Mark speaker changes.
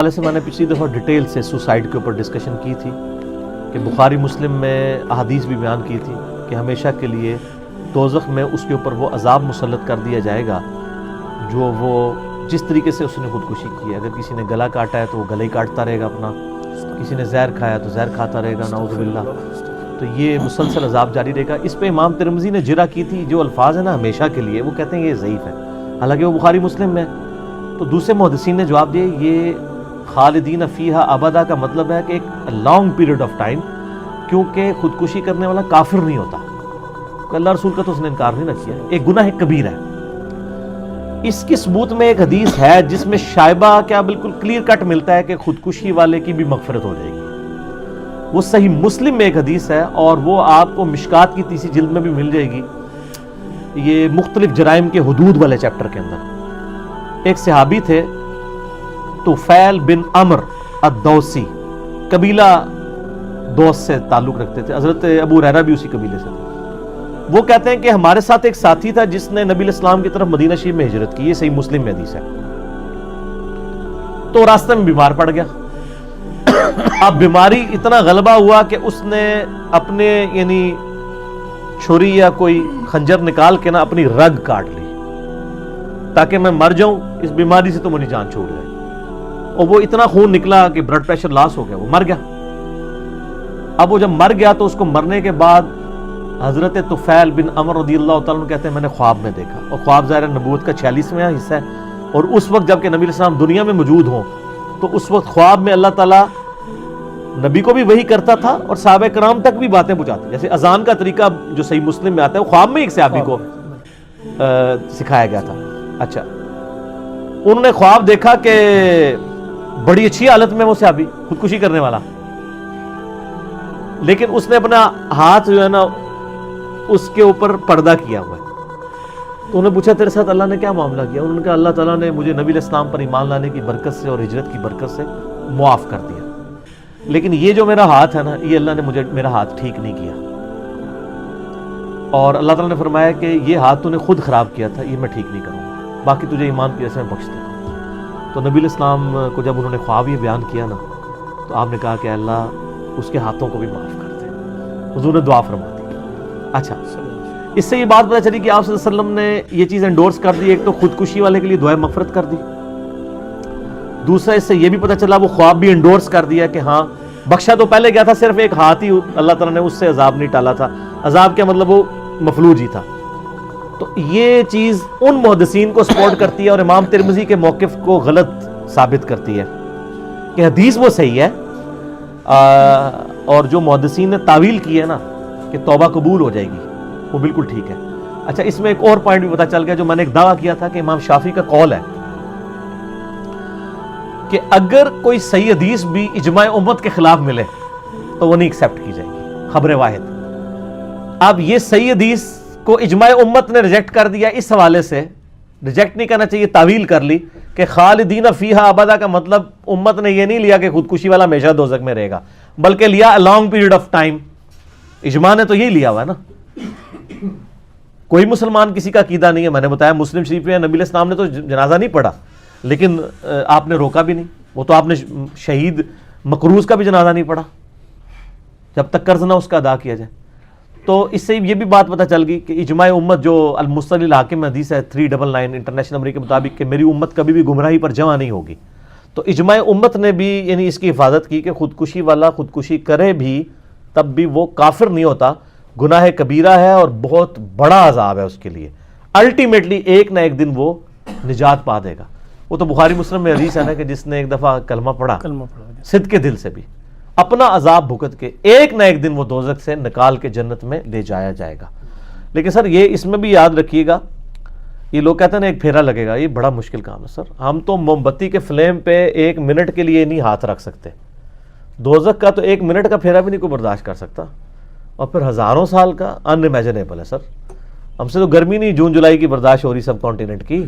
Speaker 1: حوالے سے میں نے پچھلی دفعہ ڈیٹیل سے سوسائڈ کے اوپر ڈسکشن کی تھی کہ بخاری مسلم میں احادیث بھی بیان کی تھی کہ ہمیشہ کے لیے دوزخ میں اس کے اوپر وہ عذاب مسلط کر دیا جائے گا جو وہ جس طریقے سے اس نے خودکشی کی ہے. اگر کسی نے گلا کاٹا ہے تو وہ گلا ہی کاٹتا رہے گا اپنا, کسی نے زہر کھایا تو زہر کھاتا رہے گا, نعوذ باللہ. تو یہ مسلسل عذاب جاری رہے گا. اس پہ امام ترمذی نے جرح کی تھی, جو الفاظ ہیں نا ہمیشہ کے لیے, وہ کہتے ہیں یہ ضعیف ہے, حالانکہ وہ بخاری مسلم میں. تو دوسرے محدثین نے جواب دیا یہ خالدین فیہا ابدا کا مطلب ہے کہ ایک لانگ پیریڈ آف ٹائم, کیونکہ خودکشی کرنے والا کافر نہیں ہوتا. اللہ رسول کا تو اس نے انکار نہیں نہ کیا, ایک گناہ کبیر ہے. اس کی ثبوت میں ایک حدیث ہے جس میں شائبہ کیا بالکل کلیئر کٹ ملتا ہے کہ خودکشی والے کی بھی مغفرت ہو جائے گی. وہ صحیح مسلم میں ایک حدیث ہے اور وہ آپ کو مشکات کی تیسری جلد میں بھی مل جائے گی, یہ مختلف جرائم کے حدود والے چیپٹر کے اندر. ایک صحابی تھے طفیل بن عمر الدوسی, قبیلہ دوس سے تعلق رکھتے تھے. حضرت ابو ہریرہ بھی اسی قبیلے سے تھے. وہ کہتے ہیں کہ ہمارے ساتھ ایک ساتھی تھا جس نے نبی الاسلام کی طرف مدینہ شریف میں ہجرت کی, یہ صحیح مسلم میں حدیث ہے. تو راستہ میں بیمار پڑ گیا. اب بیماری اتنا غلبہ ہوا کہ اس نے اپنے یعنی چھری یا کوئی خنجر نکال کے نا اپنی رگ کاٹ لی تاکہ میں مر جاؤں اس بیماری سے تو میری جان چھوٹ جائے. اور وہ اتنا خون نکلا کہ بلڈ پریشر لاس ہو گیا, وہ مر گیا. اب وہ جب مر گیا تو اس کو مرنے کے بعد حضرت طفیل بن عمر رضی اللہ تعالیٰ عنہ کہتے ہیں میں نے خواب میں دیکھا, اور خواب ظاہر نبوت کا 46واں حصہ ہے, اور اس وقت جب کہ نبی علیہ السلام دنیا میں موجود ہوں تو اس وقت خواب میں اللہ تعالیٰ نبی کو بھی وحی کرتا تھا اور صحابہ کرام تک بھی باتیں پہنچاتے. جیسے اذان کا طریقہ جو صحیح مسلم میں آتا ہے, وہ خواب میں ایک صحابی کو سکھایا گیا تھا. اچھا, انہوں نے خواب دیکھا کہ بڑی اچھی حالت میں وہ صحابی خودکشی کرنے والا, لیکن اس نے اپنا ہاتھ جو ہے نا اس کے اوپر پردہ کیا ہوا ہے. تو انہوں نے پوچھا تیرے ساتھ اللہ نے کیا معاملہ کیا؟ انہوں نے کہا اللہ تعالیٰ نے مجھے نبی علیہ السلام پر ایمان لانے کی برکت سے اور ہجرت کی برکت سے معاف کر دیا, لیکن یہ جو میرا ہاتھ ہے نا, یہ اللہ نے مجھے میرا ہاتھ ٹھیک نہیں کیا, اور اللہ تعالیٰ نے فرمایا کہ یہ ہاتھ تو نے خود خراب کیا تھا, یہ میں ٹھیک نہیں کروں گا, باقی تجھے ایمان کی وجہ سے میں بخش دیتا ہوں. تو نبی علیہ السلام کو جب انہوں نے خواب یہ بیان کیا نا, تو آپ نے کہا کہ اللہ اس کے ہاتھوں کو بھی معاف کر دے. حضور نے دعا فرما دی. اچھا, اس سے یہ بات پتہ چلی کہ آپ صلی اللہ علیہ وسلم نے یہ چیز انڈورس کر دی, ایک تو خودکشی والے کے لیے دعائے مغفرت کر دی, دوسرا اس سے یہ بھی پتہ چلا وہ خواب بھی انڈورس کر دیا کہ ہاں بخشا تو پہلے گیا تھا, صرف ایک ہاتھ ہی اللہ تعالیٰ نے اس سے عذاب نہیں ٹالا تھا. عذاب کیا مطلب, وہ مفلوج ہی تھا. تو یہ چیز ان محدثین کو سپورٹ کرتی ہے اور امام ترمذی کے موقف کو غلط ثابت کرتی ہے کہ حدیث وہ صحیح ہے, اور جو محدثین نے تعویل کی ہے نا کہ توبہ قبول ہو جائے گی, وہ بالکل ٹھیک ہے. اچھا, اس میں ایک اور پوائنٹ بھی پتا چل گیا جو میں نے ایک دعویٰ کیا تھا کہ امام شافعی کا قول ہے کہ اگر کوئی صحیح حدیث بھی اجماع امت کے خلاف ملے تو وہ نہیں ایکسیپٹ کی جائے گی, خبر واحد. اب یہ صحیح حدیث کو اجماع امت نے ریجیکٹ کر دیا, اس حوالے سے ریجیکٹ نہیں کرنا چاہیے, تعویل کر لی کہ خالدین فیہا ابدا کا مطلب امت نے یہ نہیں لیا کہ خودکشی والا ہمیشہ دوزخ میں رہے گا, بلکہ لیا لانگ پیریڈ آف ٹائم. اجماع نے تو یہی لیا ہوا ہے نا. کوئی مسلمان کسی کا عقیدہ نہیں ہے, میں نے بتایا مسلم شریف میں نبی علیہ السلام نے تو جنازہ نہیں پڑھا, لیکن آپ نے روکا بھی نہیں. وہ تو آپ نے شہید مقروض کا بھی جنازہ نہیں پڑھا جب تک قرض نہ اس کا ادا کیا جائے. تو اس سے یہ بھی بات پتہ چل گئی کہ اجماع امت جو المصطلح الحاکم حدیث ہے 399 انٹرنیشنل نمبر کے مطابق کہ میری امت کبھی بھی گمراہی پر جمع نہیں ہوگی, تو اجماع امت نے بھی یعنی اس کی حفاظت کی کہ خودکشی والا خودکشی کرے بھی تب بھی وہ کافر نہیں ہوتا, گناہ کبیرہ ہے اور بہت بڑا عذاب ہے اس کے لیے. الٹیمیٹلی ایک نہ ایک دن وہ نجات پا دے گا. وہ تو بخاری مسلم میں حدیث ہے نا کہ جس نے ایک دفعہ کلمہ پڑھا صدق کے دل سے بھی, اپنا عذاب بھگت کے ایک نہ ایک دن وہ دوزخ سے نکال کے جنت میں لے جایا جائے گا. لیکن سر یہ اس میں بھی یاد رکھیے گا, یہ لوگ کہتے ہیں نا ایک پھیرا لگے گا, یہ بڑا مشکل کام ہے سر. ہم تو موم بتی کے فلیم پہ ایک منٹ کے لیے نہیں ہاتھ رکھ سکتے, دوزخ کا تو ایک منٹ کا پھیرا بھی نہیں کوئی برداشت کر سکتا, اور پھر ہزاروں سال کا ان امیجنیبل ہے سر. ہم سے تو گرمی نہیں جون جولائی کی برداشت ہو رہی سب کانٹیننٹ کی,